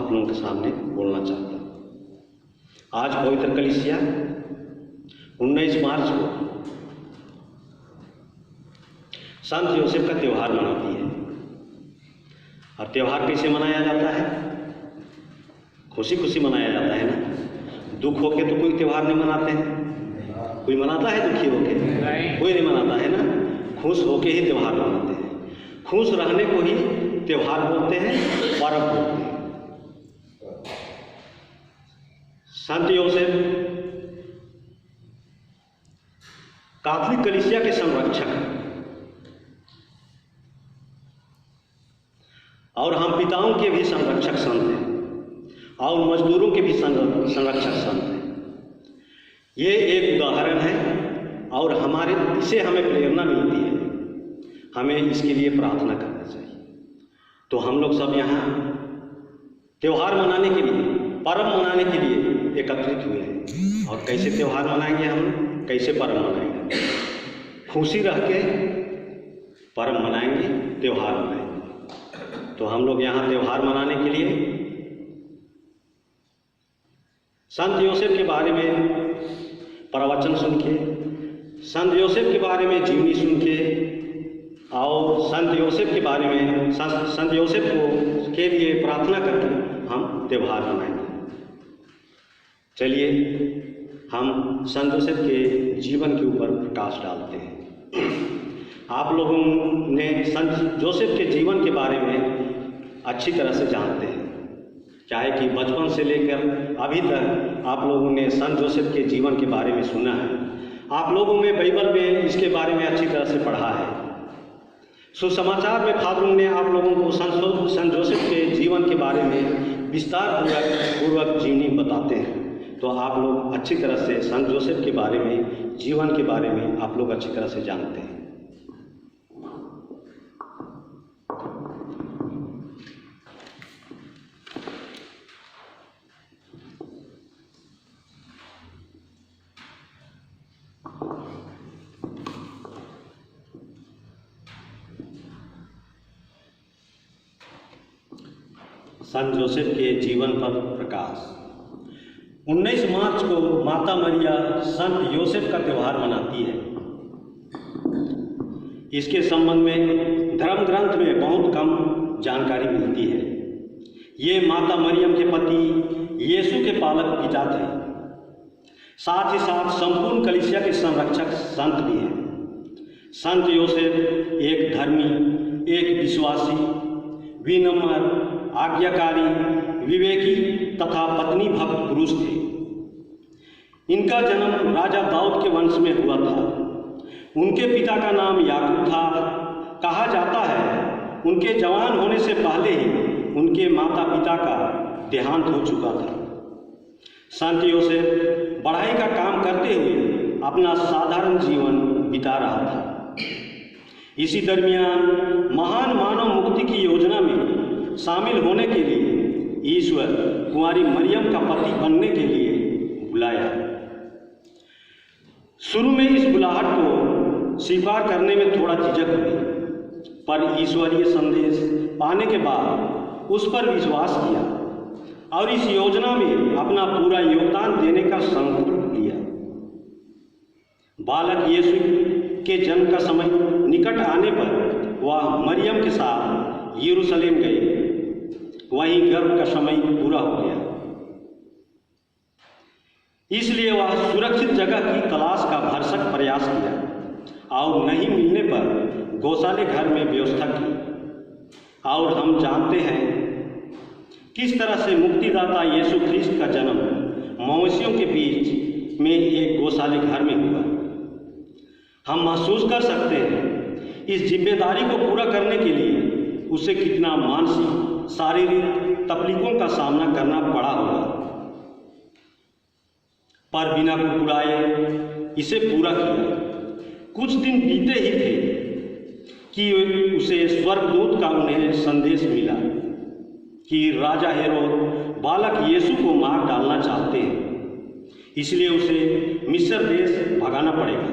आप लोगों के सामने बोलना चाहता हूँ। आज पवित्र कलीसिया 19 मार्च को संत योसेफ का त्यौहार मनाती है। और त्यौहार कैसे मनाया जाता है? खुशी खुशी मनाया जाता है ना। दुख होके तो कोई त्यौहार नहीं मनाते हैं। कोई मनाता है दुखी होके? कोई नहीं मनाता है ना। खुश होके ही त्यौहार मनाते हैं। खुश रहने को ही त्यौहार बोलते हैं, पर्व बोलते हैं। संत योसेफ कैथोलिक कलीसिया के संरक्षक हैं और हम पिताओं के भी संरक्षक संत हैं और मजदूरों के भी संरक्षक संत हैं। ये एक उदाहरण है और इससे हमें प्रेरणा मिलती है। हमें इसके लिए प्रार्थना करना चाहिए। तो हम लोग सब यहाँ त्यौहार मनाने के लिए, पर्व मनाने के लिए एकत्रित हुए हैं। और कैसे त्यौहार मनाएंगे, हम कैसे पर्व मनाएंगे? खुशी रह के पर्व मनाएंगे, त्यौहार मनाएंगे। तो हम लोग यहाँ त्यौहार मनाने के लिए संत योसेफ के बारे में प्रवचन सुन के, संत योसेफ के बारे में जीवनी सुन के और संत योसेफ के बारे में संत योसेफ को के लिए प्रार्थना करके हम त्यौहार मनाएंगे। चलिए हम संत योसेफ के जीवन के ऊपर प्रकाश डालते हैं। आप लोगों ने संत जोसेफ के जीवन के बारे में अच्छी तरह से जानते हैं, चाहे कि बचपन से लेकर अभी तक आप लोगों ने संत जोसेफ के जीवन के बारे में सुना है। आप लोगों ने बाइबल में इसके बारे में अच्छी तरह से पढ़ा है। सुसमाचार में फादरों ने आप लोगों को संत जोसेफ के जीवन के बारे में विस्तार पूर्वक जीवनी बताते हैं। तो आप लोग अच्छी तरह से संत जोसेफ के बारे में, जीवन के बारे में आप लोग अच्छी तरह से जानते हैं। संत जोसेफ के जीवन पर प्रकाश। 19 मार्च को माता मरिया संत योसेफ का त्यौहार मनाती है। इसके संबंध में धर्म ग्रंथ में बहुत कम जानकारी मिलती है। ये माता मरियम के पति यीशु के पालक पिता थे। साथ ही साथ संपूर्ण कलीसिया के संरक्षक संत भी हैं। संत योसेफ एक धर्मी, एक विश्वासी, विनम्र, आज्ञाकारी, विवेकी तथा पत्नी भक्त पुरुष थे। इनका जन्म राजा दाऊद के वंश में हुआ था। उनके पिता का नाम याकूब था। कहा जाता है उनके जवान होने से पहले ही उनके माता पिता का देहांत हो चुका था। संत योसेफ पढ़ाई का काम करते हुए अपना साधारण जीवन बिता रहा था। इसी दरमियान महान मानव मुक्ति की योजना में शामिल होने के लिए ईश्वर कुंवारी मरियम का पति बनने के लिए बुलाया। शुरू में इस बुलाहट को स्वीकार करने में थोड़ा झिझक हुई, पर ईश्वरीय संदेश पाने के बाद उस पर विश्वास किया और इस योजना में अपना पूरा योगदान देने का संकल्प लिया। बालक यीशु के जन्म का समय निकट आने पर वह मरियम के साथ यरूशलेम गए। वहीं गर्भ का समय पूरा हो गया, इसलिए वह सुरक्षित जगह की तलाश का भरसक प्रयास किया और नहीं मिलने पर गौशाले घर में व्यवस्था की। और हम जानते हैं किस तरह से मुक्तिदाता यीशु ख्रिस्त का जन्म मवेशियों के बीच में एक गौशाले घर में हुआ। हम महसूस कर सकते हैं इस जिम्मेदारी को पूरा करने के लिए उसे कितना मानसिक, शारीरिक तकलीफों का सामना करना पड़ा होगा, पर बिना कुड़ाए इसे पूरा किया। कुछ दिन बीते ही थे कि उसे स्वर्गदूत का उन्हें संदेश मिला कि राजा हेरोद बालक यीशु को मार डालना चाहते हैं, इसलिए उसे मिस्र देश भगाना पड़ेगा।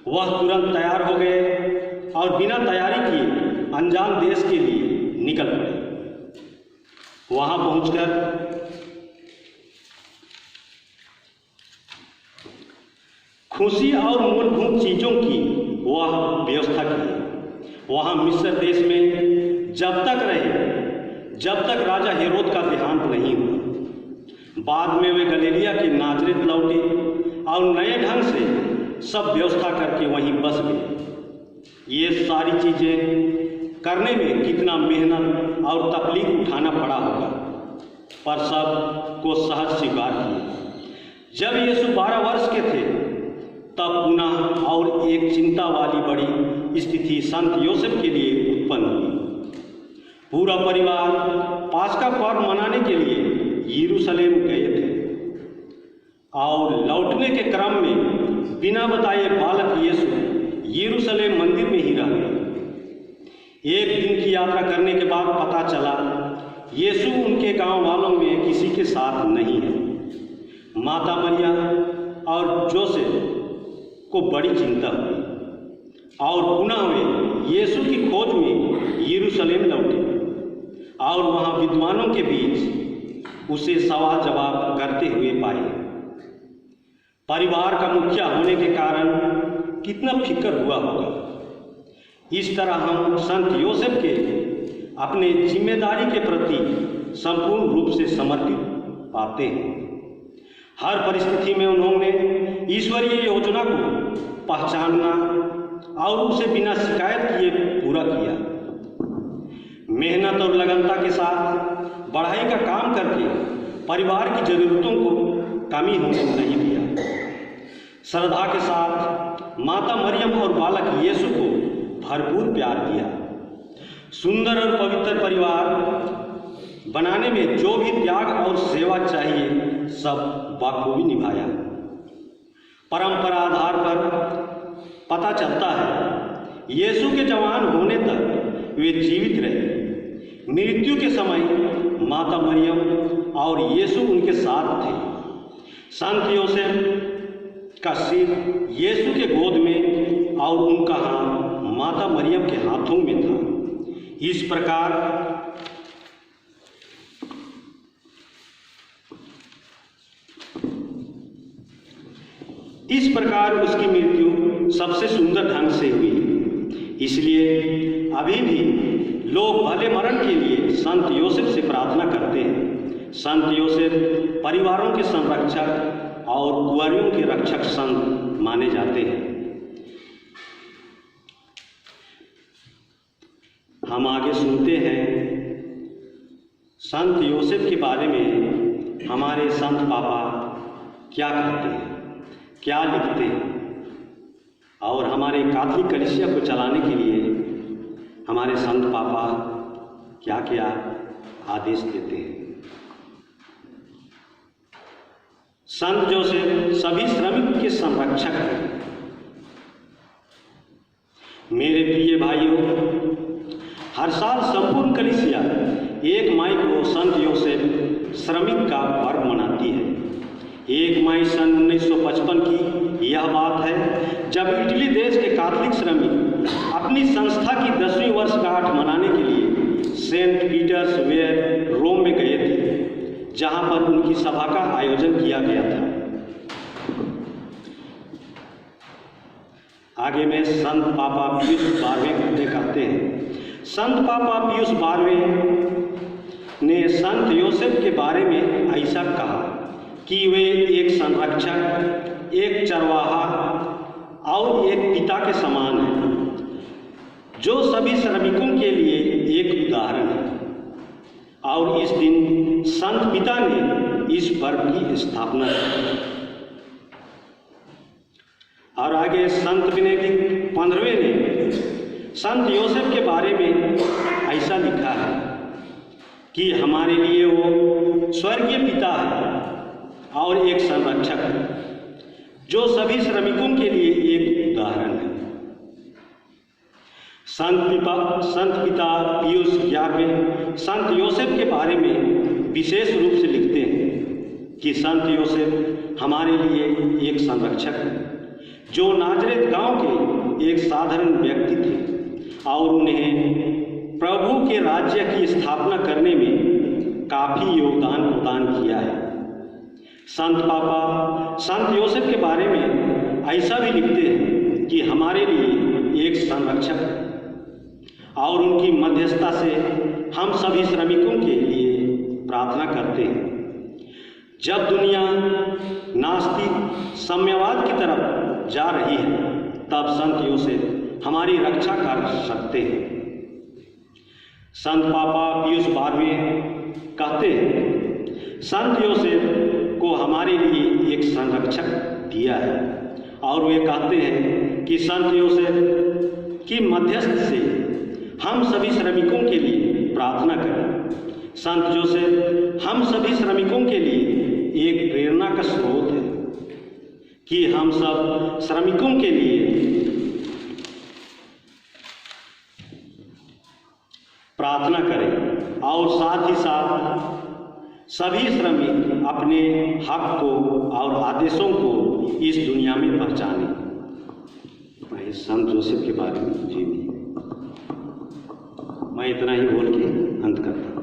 वह तुरंत तैयार हो गए और बिना तैयारी किए अनजान देश के लिए निकल पड़े। वहाँ पहुंचकर खुशी और मूलभूत चीज़ों की वह व्यवस्था की। वहाँ मिस्र देश में जब तक रहे जब तक राजा हेरोद का देहांत नहीं हुआ। बाद में वे गलीलिया के नाजरेत लौटे और नए ढंग से सब व्यवस्था करके वहीं बस गए। ये सारी चीज़ें करने में कितना मेहनत और तकलीफ उठाना पड़ा होगा, पर सब को सहज स्वीकार किए। जब यीशु 12 वर्ष के थे तब पुनः और एक चिंता वाली बड़ी स्थिति संत योसेफ के लिए उत्पन्न हुई। पूरा परिवार पास्का पर्व मनाने के लिए यरूशलेम गए थे और लौटने के क्रम में बिना बताए बालक यीशु यरूशलेम मंदिर में ही रह गए। एक दिन की यात्रा करने के बाद पता चला यीशु उनके गांव वालों में किसी के साथ नहीं है। माता मरिया और जोसेफ को बड़ी चिंता हुई और पुनः वे यीशु की खोज में यरूशलेम लौटे और वहाँ विद्वानों के बीच उसे सवाल जवाब करते हुए पाए। परिवार का मुखिया होने के कारण कितना फिक्र हुआ होगा। इस तरह हम संत योसेफ के अपने जिम्मेदारी के प्रति संपूर्ण रूप से समर्पित पाते हैं। हर परिस्थिति में उन्होंने ईश्वरीय योजना को पहचानना और उसे बिना शिकायत किए पूरा किया। मेहनत और लगनता के साथ बढ़ाई का काम करके परिवार की जरूरतों को कमी होने नहीं दिया। श्रद्धा के साथ माता मरियम और बालक यीशु को भरपूर प्यार दिया। सुंदर और पवित्र परिवार बनाने में जो भी त्याग और सेवा चाहिए सब बखूबी निभाया। परंपरा आधार पर पता चलता है यीशु के जवान होने तक वे जीवित रहे। मृत्यु के समय माता मरियम और यीशु उनके साथ थे। संत योसेफ का सिर यीशु के गोद में और उनका हाथ माता मरियम के हाथों में था। इस प्रकार उसकी मृत्यु सबसे सुंदर ढंग से हुई। इसलिए अभी भी लोग भले मरण के लिए संत योसेफ से प्रार्थना करते हैं। संत योसेफ परिवारों के संरक्षक और कुंवारियों के रक्षक संत माने जाते हैं। हम आगे सुनते हैं संत योसेफ के बारे में हमारे संत पापा क्या कहते हैं, क्या लिखते हैं, और हमारे कैथोलिक कलीसिया को चलाने के लिए हमारे संत पापा क्या क्या आदेश देते हैं। संत जोसेफ सभी श्रमिक के संरक्षक हैं। मेरे प्रिय भाइयों, हर साल संपूर्ण कलीसिया 1 मई को संत योसेफ श्रमिक का पर्व मनाती है। 1 मई सन 1955 की यह बात है जब इटली देश के कैथोलिक श्रमिक अपनी संस्था की 10वीं वर्षगांठ मनाने के लिए सेंट पीटर्सबर्ग रोम में गए थे, जहां पर उनकी सभा का आयोजन किया गया था। आगे में संत पापा पियुस 12वें कहते हैं। संत पापा पियुस 12वें ने संत योसेफ के बारे में ऐसा कहा कि वे एक संरक्षक, एक चरवाहा और एक पिता के समान हैं, जो सभी श्रमिकों के लिए एक उदाहरण है। और इस दिन संत पिता ने इस पर्व की स्थापना की। और आगे संत बेनेडिक्ट 15वें ने संत योसेफ के बारे में ऐसा लिखा है कि हमारे लिए वो स्वर्गीय पिता है और एक संरक्षक है, जो सभी श्रमिकों के लिए एक उदाहरण है। संत पिता पियुस 11वें संत योसेफ के बारे में विशेष रूप से लिखते हैं कि संत योसेफ हमारे लिए एक संरक्षक है, जो नाजरेत गांव के एक साधारण व्यक्ति थे और उन्हें प्रभु के राज्य की स्थापना करने में काफ़ी योगदान प्रदान किया है। संत पापा संत योसेफ के बारे में ऐसा भी लिखते हैं कि हमारे लिए एक संरक्षक है और उनकी मध्यस्थता से हम सभी श्रमिकों के लिए प्रार्थना करते हैं। जब दुनिया नास्तिक साम्यवाद की तरफ जा रही है तब संत योसेफ हमारी रक्षा कर सकते हैं। संत पापा पियूस 12वें कहते हैं, संत योसेफ को हमारे लिए एक संरक्षक दिया है और वे कहते हैं कि संत योसेफ की मध्यस्थ से हम सभी श्रमिकों के लिए प्रार्थना करें। संत योसेफ हम सभी श्रमिकों के लिए एक प्रेरणा का स्रोत है कि हम सब श्रमिकों के लिए प्रार्थना करें और साथ ही साथ सभी श्रमिक अपने हक को और आदेशों को इस दुनिया में पहचानें। मैं संत जोसेफ के बारे में जी मैं इतना ही बोल के अंत करता हूँ।